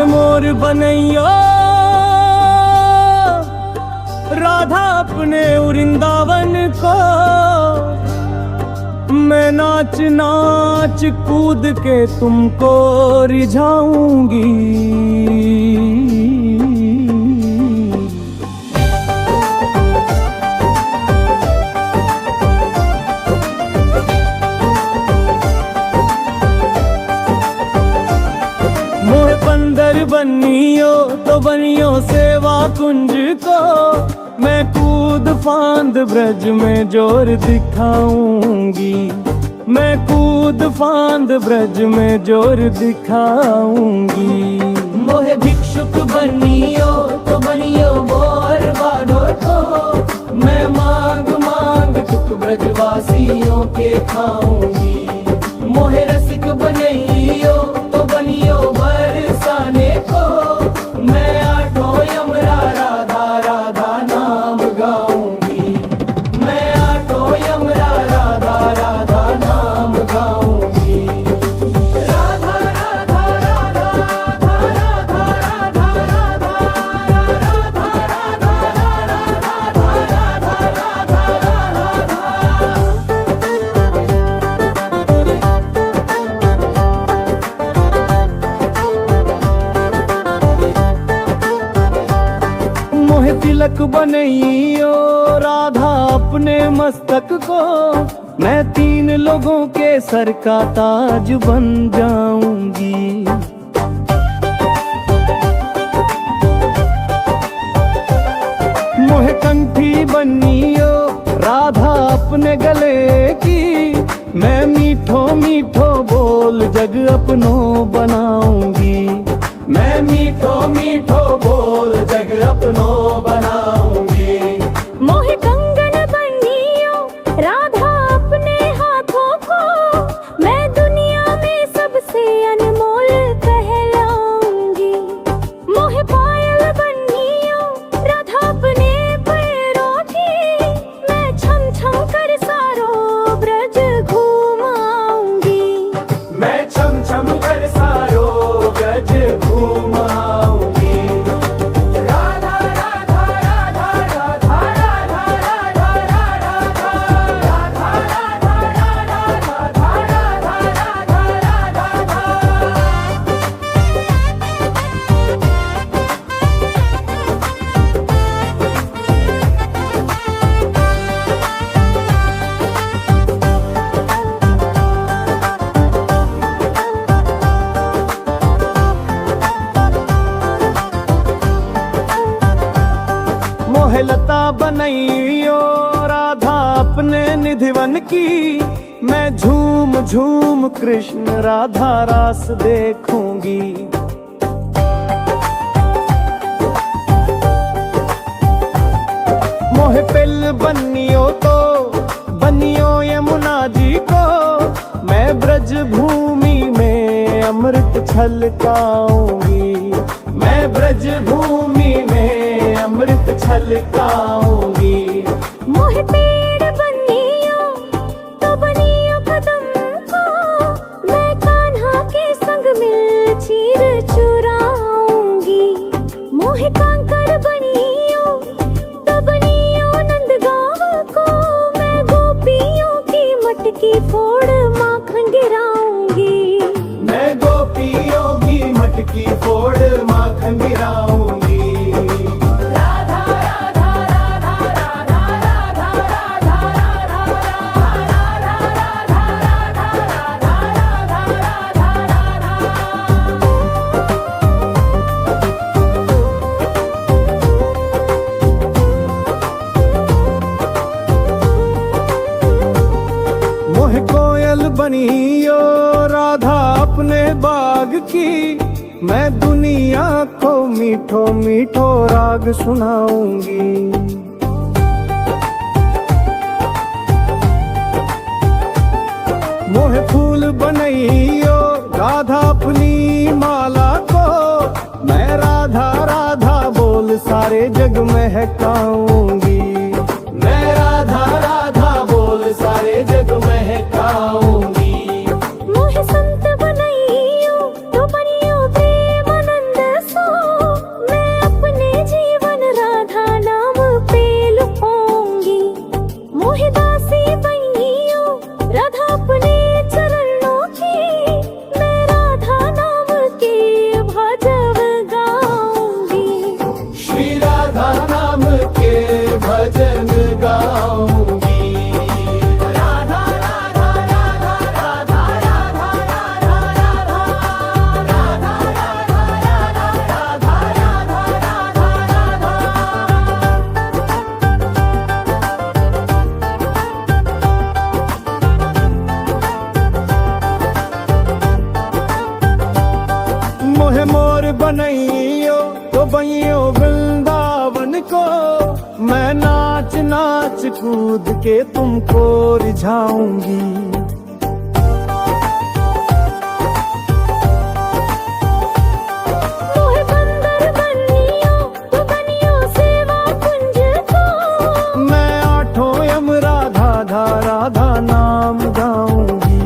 मोर बनैयो राधा अपने वृंदावन को, मैं नाच नाच कूद के तुमको रिझाऊंगी। मोह बंदर बनियो तो बनियो सेवा कुंज को, मैं कूद फांद ब्रज में जोर दिखाऊंगी। मैं कूद फांद ब्रज में जोर दिखाऊंगी। मोहे भिक्षुक बनियो तो बनियो मोर बाढ़ो को, मैं मांग मांग दुख ब्रजवासियों के खाऊंगी। मोहे रसिक बनियो तो बनियो बरसाने को, मैं आठों यमरा राधा राधा नाम गाऊंगी। मैं आठों यमरा राधा राधा नाम गाऊंगी। राधा राधा राधा राधा राधा राधा राधा राधा मोहे तिलक बनैयो राधा अपने मस्तक को, मैं 3 लोगों के सर का ताज बन जाऊंगी। मोहे कंठी बनियो राधा अपने गले की, मैं मीठो मीठो बोल जग अपनो बनाऊंगी। मैं मीठो मीठो बोल जग अपनो बनाऊंगी। मोहे कंगन बनियो राधा अपने हाथों को, मैं दुनिया में सबसे अनमोल कहलाऊंगी। मोहे पायल बनियो राधा अपने पैरों की, मैं छम छम कर सारो ब्रज घूमाऊंगी। मैं छम छम कर सारो ब्रज घूमाऊंगी। राधा राधा राधा राधा राधा राधा राधा राधा राधा राधा। मोहे लता बनैयो राधा अपने निधिवन की, मैं झूम झूम कृष्ण राधा रास देखूंगी। मोहे पिल बनियो तो बनियो यमुना जी को, मैं ब्रज भूमि में अमृत छलकाऊंगी। मैं ब्रज भूमि में अमृत छलकाऊंगी। मोहे पेड़ बनियो तो बनियो कदम को, मैं कान्हा के संग मिल चीर चुराऊंगी। मोहे कांकर बनियो तो बनियो नंदगांव को, मैं गोपियों की मटकी फोड़ माखन गिराऊंगी। मैं गोपियों की मटकी फोड़ माखन गिराऊंगी। राधा राधा राधा राधा राधा राधा राधा मोहे कोयल बनियो राधा अपने बाग की, मैं दुनिया को मीठो मीठो राग सुनाऊंगी। मोहे फूल बनैयो राधा अपनी माला को, मैं राधा राधा बोल सारे जग महकाऊंगी। मैं राधा राधा बोल सारे जग महकाऊंगी। मोहे संत बनैयो तो बनियो प्रेमानंद भजन गाऊंगी। राधा राधा राधा राधा राधा राधा राधा राधा राधा मोहे मोर बनैयो तो बइयो वृंदावन को, मैं नाच नाच कूद के तुमको रिझाऊंगी। मोहे बंदर बनियो तो बनियो सेवा कुंज को, मैं आठों यम राधा धा राधा नाम गाऊंगी।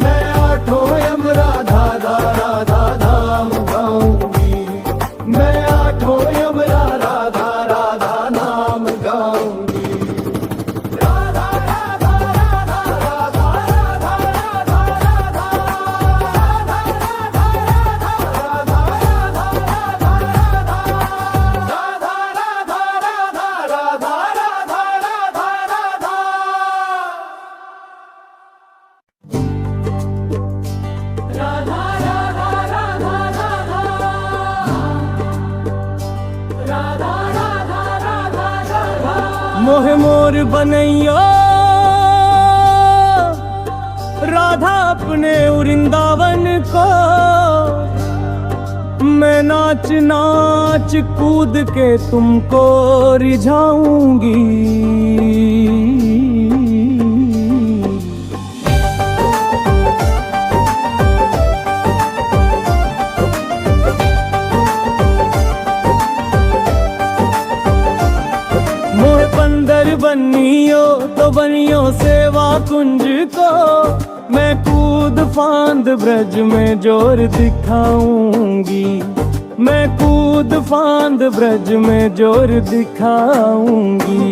मैं आठों यम राधा धा राधा नाम गाऊंगी। मैं आठों यम राधा धा राधा नाम गाऊंगी। राधा राधा राधा राधा राधा राधा राधा मोहे मोर बनैयो राधा अपने वृंदावन को, मैं नाच नाच कूद के तुमको रिझाऊंगी। मोहे बंदर बनियो तो बनियो सेवा कुंज को, मैं कूद फांद ब्रज में जोर दिखाऊंगी। मैं कूद फांद ब्रज में जोर दिखाऊंगी।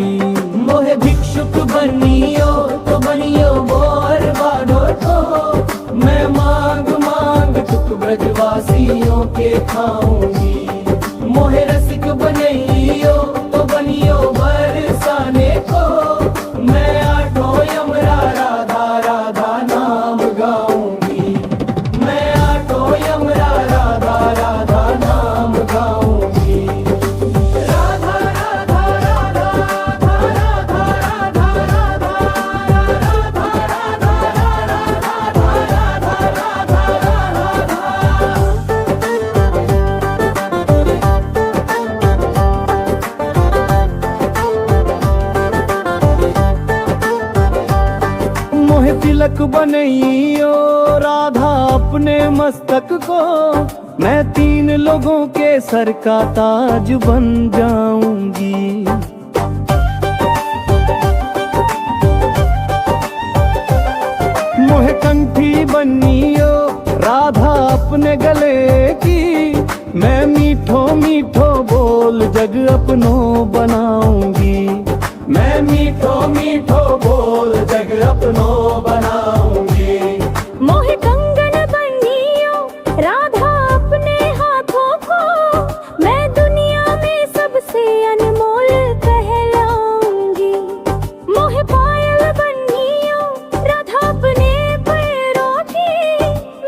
मोहे भिक्षुक बनियो तो बनियो मोर बाडोर को, मैं मांग मांग तुक ब्रजवासियों के खाऊंगी। मोहे रसिक बनैयो तो बनियो बरसाने को, मैं आठों यम राधा राधा नाम गाऊंगी। मैं आठों यम राधा राधा नाम गाऊंगी। राधा राधा राधा राधा राधा राधा राधा राधा मोहे तिलक बनैयो राधा अपने मस्तक को, मैं 3 लोगों के सर का ताज बन जाऊंगी। मोहे कंठी बनियो राधा अपने गले की, मैं मीठो मीठो बोल जग अपनो बनाऊंगी। मैं मीठो मीठो बोल जग अपनो बनाऊंगी। मोहे कंगन बनियो राधा अपने हाथों को, मैं दुनिया में सबसे अनमोल कहलाऊंगी। मोहे पायल बनियो राधा अपने पैरों की,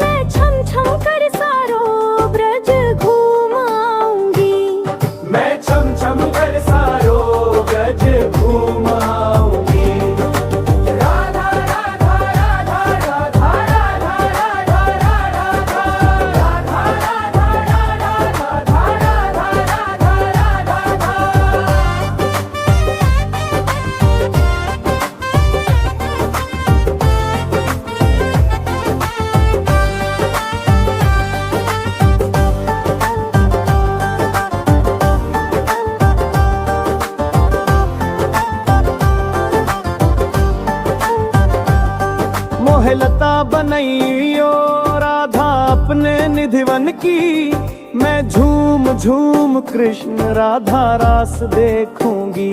मैं छम छम कर सारो ब्रज घूमाऊंगी। मैं छम छम कर सारो ब्रज घूमाऊंगी। राधा राधा राधा राधा राधा राधा राधा राधा राधा राधा। मोहे लता बनैयो राधा अपने निधिवन की, मैं झूम झूम कृष्ण राधा रास देखूंगी।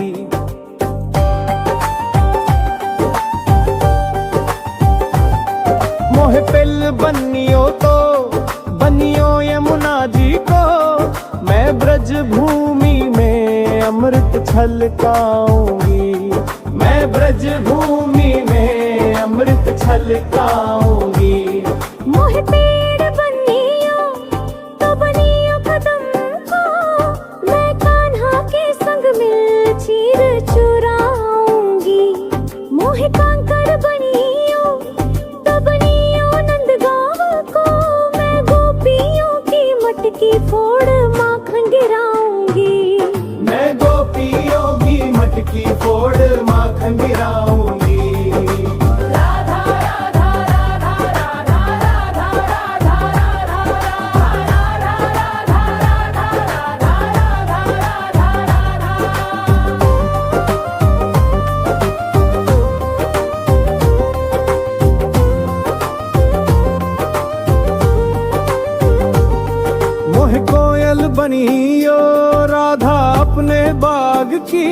मोहे पिल बनियो तो बनियो यमुना जी को, मैं ब्रज भूमि में अमृत छलकाऊंगी। मैं ब्रज भूमि में अमृत छलकाऊंगी। मोहे पेड़ बनियो तो बनियो कदम को, मैं कान्हा के संग मिल चीर चुराऊंगी। मोहे कांकड़ बनियो तो बनियो नंदगांव को, मैं गोपियों की मटकी फोड़ माखन गिराऊंगी। मैं गोपियों की मटकी फोड़ माखन गिराऊंगी। मोह कोयल बनियो राधा अपने बाग की,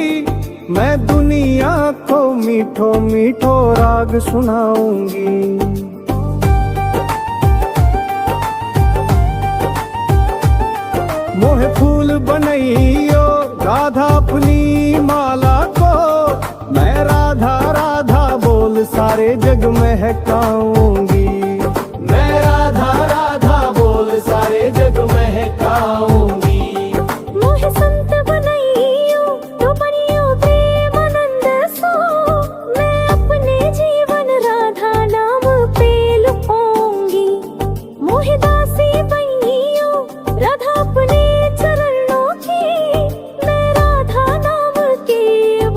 मैं दुनिया को मीठो मीठो राग सुनाऊंगी। मोह फूल बनइयो राधा अपनी माला को, मैं राधा राधा बोल सारे जग महकाऊंगी। मैं राधा राधा बोल सारे जग महकाऊंगी। मोहे संत बनइयो तो बनियो प्रेमानंद सो, मैं अपने जीवन राधा नाम पे लुटाऊंगी। मोहे दासी बनियो राधा अपने चरणों की, मैं राधा नाम के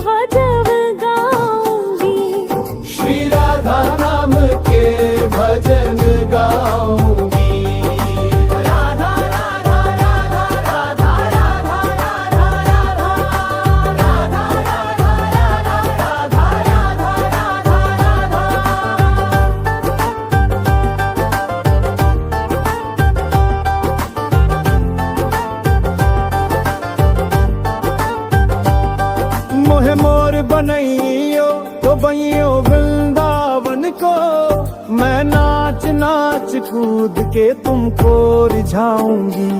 भजन गाऊंगी। श्री राधा नाम के भजन गाऊंगी। राधा राधा राधा राधा राधा राधा राधा राधा राधा राधा मोहे मोर बनइयो तो बइयो वृंदावन को, मैं नाच नाच कूद के तुमको रिझाऊंगी।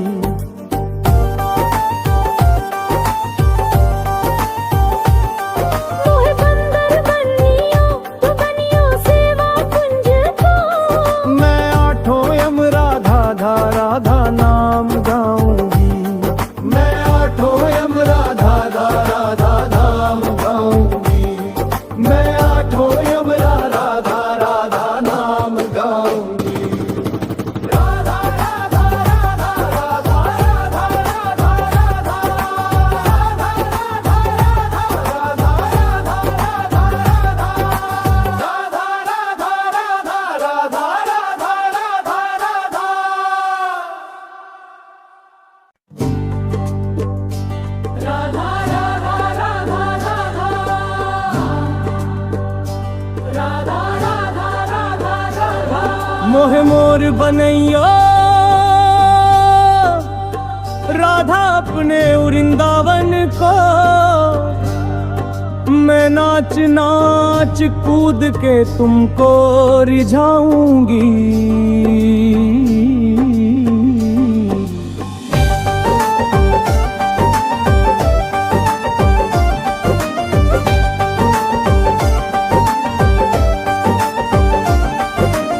मोहे बंदर बनियो तो बनियो सेवा कुंज को, मैं आठों यम राधा धा राधा नाम गाऊंगी। मैं आठों यम राधा धा राधा नाम गाऊंगी। मैं आठों यम राधा धा राधा नाम गाऊंगी। राधा राधा राधा राधा राधा राधा राधा मोहे मोर बनइयो राधा अपने वृंदावन को, मैं नाच नाच कूद के तुमको रिझाऊंगी।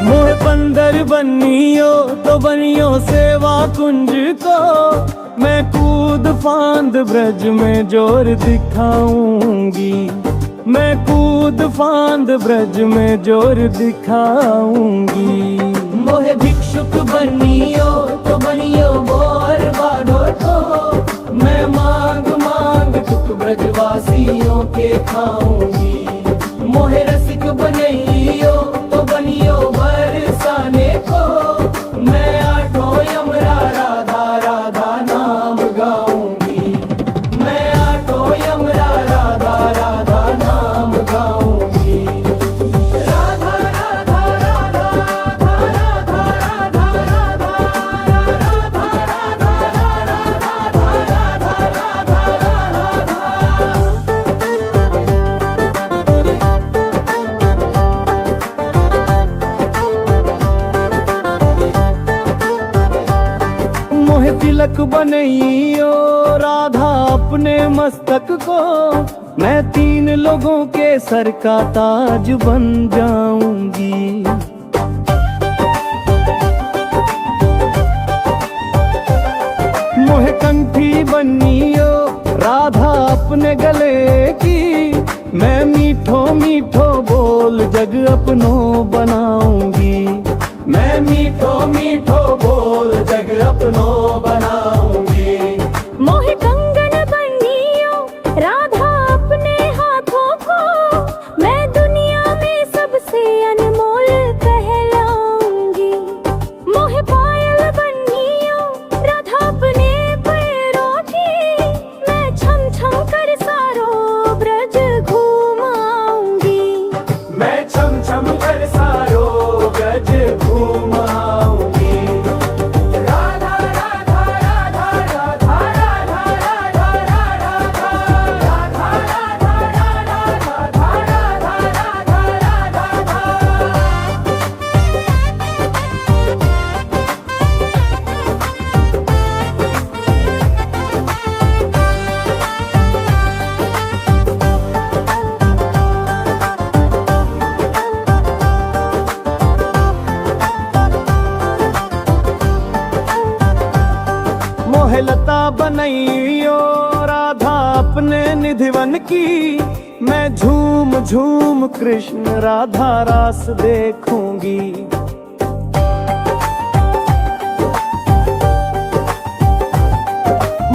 मोहे बंदर बनियो तो बनियो सेवा कुंज को, मैं कूद फांद ब्रज में जोर दिखाऊंगी। मैं कूद फांद ब्रज में जोर दिखाऊंगी। मोहे भिक्षुक बनियो तो बनियो बोर बाढ़ो को, मैं मांग मांग दुख ब्रजवासियों के खाऊंगी। मोहे रसिक बनइयो तो बनियो बरसाने को, मैं आठों यम राधा राधा नाम गाऊंगी। मैं आठों यम राधा राधा नाम गाऊंगी। राधा राधा राधा राधा राधा राधा राधा राधा मोहे तिलक बनइयो राधा अपने मस्तक को, मैं 3 लोगों के सर का ताज बन जाऊंगी। मोहे कंठी बनियो राधा अपने गले की, मैं मीठो मीठो बोल जग अपनो बनाऊंगी। मैं मीठो मीठो बोल जग अपनो बनाऊंगी। मोहे कंगन बनियो राधा अपने हाथों को, मैं दुनिया में सबसे अनमोल कहलाऊंगी। मोहे पायल बनियो राधा अपने पैरों की, मैं छम छम कर सारो ब्रज घूमाऊंगी। मैं छम छम कर सारो ब्रज घूमाऊंगी। राधा राधा राधा राधा राधा राधा राधा राधा राधा राधा राधा राधा। मोहे लता बनैयो राधा अपने निधिवन की, मैं झूम झूम कृष्ण राधा रास देखूंगी।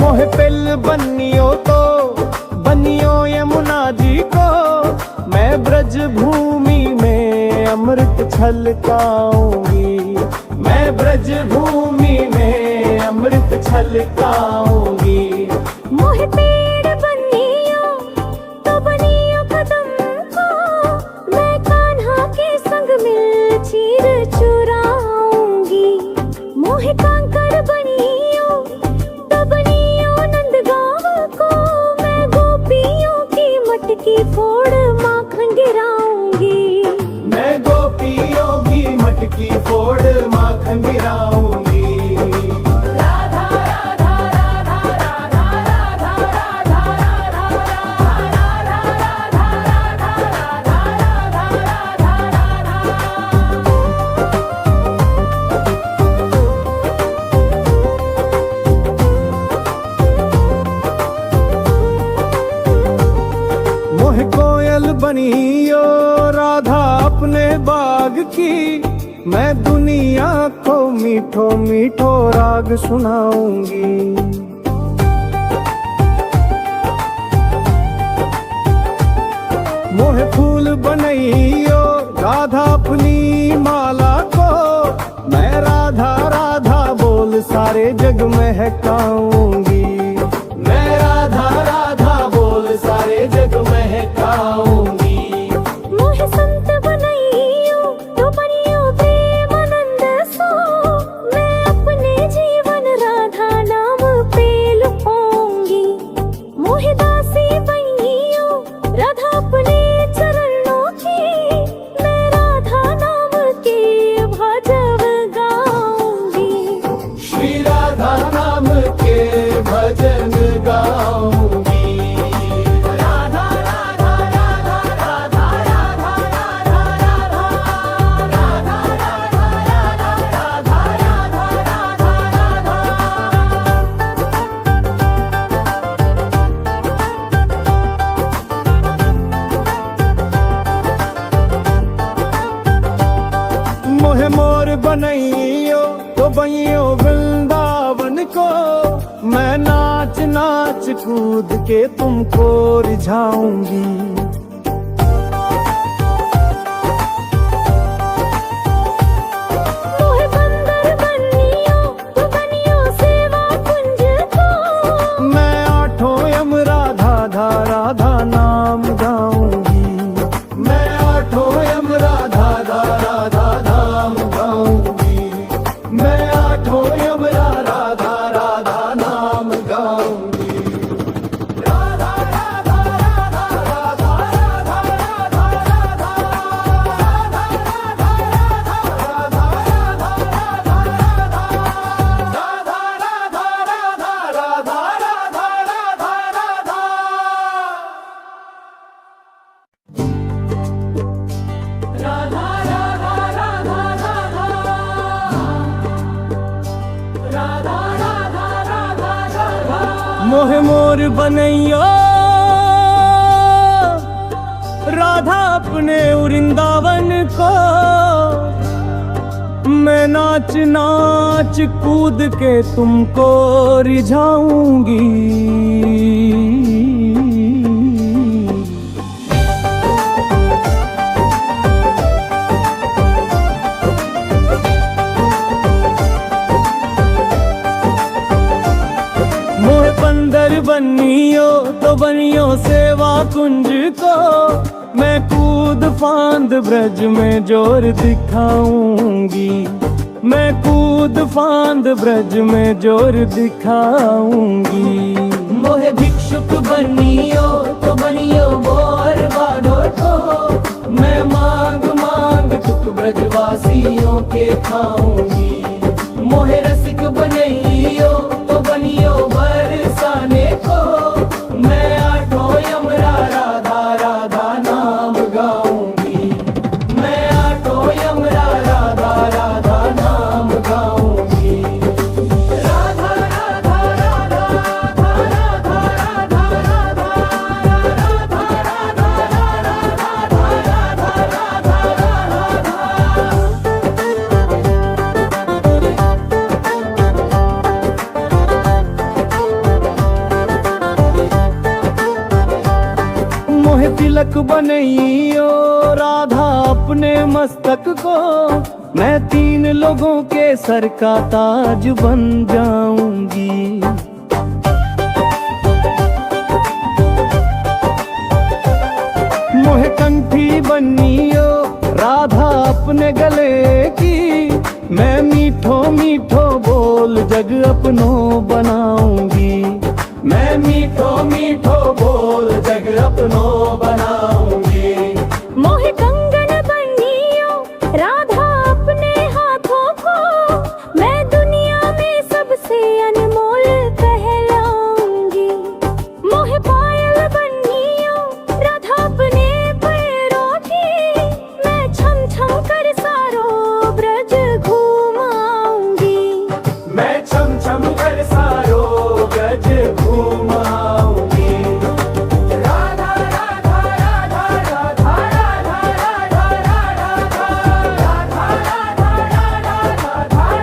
मोहे पिल बनियो तो बनियो यमुना जी को, मैं ब्रज भूमि में अमृत छलकाऊंगी। मैं ब्रज भूमि में अमृत छलकाऊंगी। मोहे पेड़ बनियो तो बनियो कदम को, मैं कान्हा के संग मिल चीर चुराऊंगी। मोहे कांकर बनियो तो बनियो नंदगांव को, मैं गोपियों की मटकी फोड़ माखन गिराऊंगी। मैं गोपियों की मटकी फोड़ माखन गिराऊंगी। राधा राधा राधा राधा राधा राधा राधा राधा मोहे कोयल बनियो राधा अपने बाग की, मैं दुनिया को मीठो मीठो राग सुनाऊंगी। मोहे फूल बनैयो राधा अपनी माला को, मैं राधा राधा बोल सारे जग महकाऊंगी। मैं राधा राधा बोल सारे जग महकाऊंगी। मोहे संत बनैयो तो बनियो प्रेमानंद सो, मैं अपने जीवन राधा नाम पे लुपाऊंगी। मोहे दासी बनियो राधा अपने चरणों की, मैं राधा नाम के भजन गाऊंगी। श्री राधा नाम के भजन गाऊंगी। राधा राधा राधा राधा राधा राधा राधा राधा राधा राधा मोहे मोर बनैयो तो बइयो वृंदावन को, मैं नाच नाच कूद के तुमको रिझाऊंगी। मोहे बंदर बनियो तो बनियो सेवा कुंज को, मैं 8 यम राधा धा राधा नाम गाऊंगी। मैं 8 यम राधा धा राधा नाम गाऊंगी। मैं 8 यम राधा धा राधा नाम गाऊंगी। राधा राधा राधा राधा राधा राधा राधा राधा राधा राधा राधा राधा राधा राधा राधा राधा राधा बनैयो राधा अपने वृंदावन को, मैं नाच नाच कूद के तुमको रिझाऊंगी। मोहे बंदर बनियो तो बनियो सेवा कुंज को, मैं कूद फांद ब्रज में जोर दिखाऊंगी। मैं कूद फांद ब्रज में जोर दिखाऊंगी। मोहे भिक्षुक बनियो तो बनियो बोर बाडोर को, मैं मांग मांग तुक ब्रजवासियों के खाऊंगी। मोहे रसिक बनइयो तो बनियो बरसाने को, मैं आठों यमरा राधा राधा नाम गाऊंगी। मैं आठों यमरा राधा राधा नाम गाऊंगी। राधा राधा राधा राधा राधा राधा राधा राधा मोहे तिलक बनइयो राधा अपने मस्तक को, मैं 3 लोगों के सर का ताज बन जाऊंगी। मोहे कंठी बनियो राधा अपने गले की, मैं मीठो मीठो बोल जग अपनो बनाऊंगी। मैं मीठो मीठो बोल जग अपनो बनाऊंगी। मोहे कंगन बनियो राधा अपने हाथों को, मैं दुनिया में सबसे अनमोल कहलाऊंगी। मोहे पायल बनियो राधा अपने पैरों की, मैं छम छम कर सारो ब्रज घूमाऊंगी। मैं छम छम कर सारो ब्रज घूमाऊंगी। राधा राधा राधा राधा राधा राधा राधा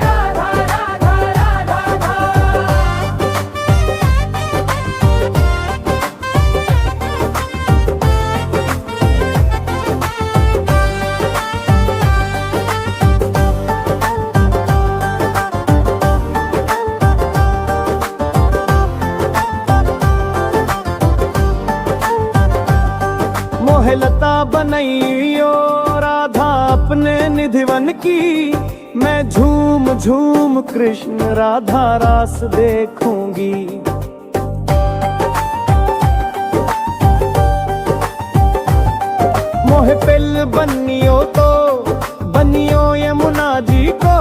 राधा राधा राधा। मोहे लता बनइयो राधा अपने निधिवन की, मैं झूम झूम कृष्ण राधा रास देखूंगी। मोहे पिल बनियो तो बनियो यमुना जी को,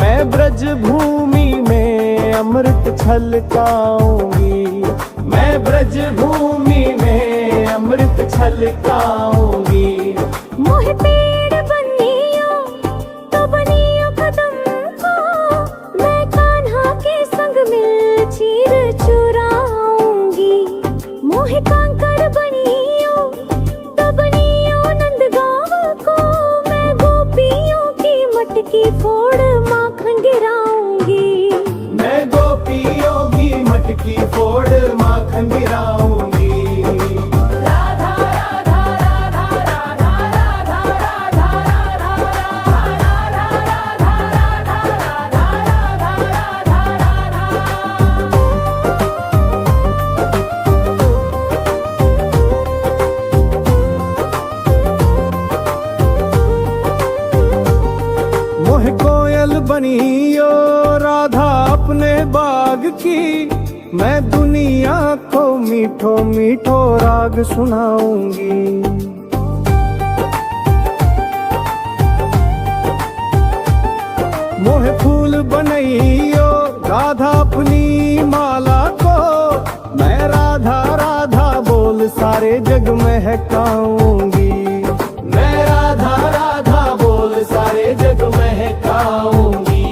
मैं ब्रज भूमि में अमृत छलकाऊंगी। मैं ब्रज भूमि में अमृत छलकाऊंगी। मोहे पेड़ बनियो तो बनियो कदम को, मैं कान्हा के संग मिल चीर चुराऊंगी। मोहे कांकड़ बनियो तो बनियो नंदगांव को, मैं गोपियों की मटकी फोड़ माखन गिराऊंगी। मैं गोपियों की मटकी फोड़ माखन गिराऊंगी। राधा राधा राधा राधा राधा राधा राधा मोहे कोयल बनियो राधा अपने बाग की, मैं दुनिया को मीठो मीठो राग सुनाऊंगी। मोहे फूल बनइयो राधा अपनी माला को, मैं राधा राधा बोल सारे जग महकाऊंगी। मैं राधा राधा बोल सारे जग महकाऊंगी।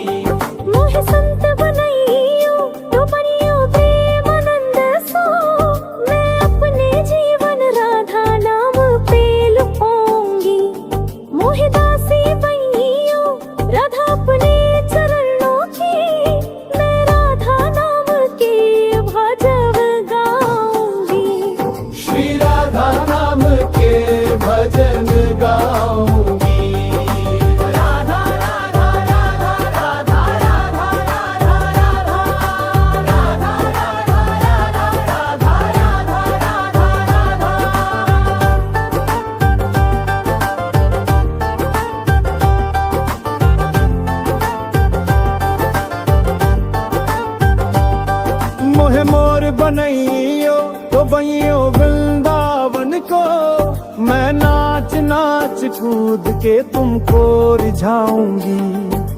मोहे संत बनइयो तो बनियो प्रेमानंद सो, मुझको, मैं नाच नाच कूद के तुमको रिझाऊंगी।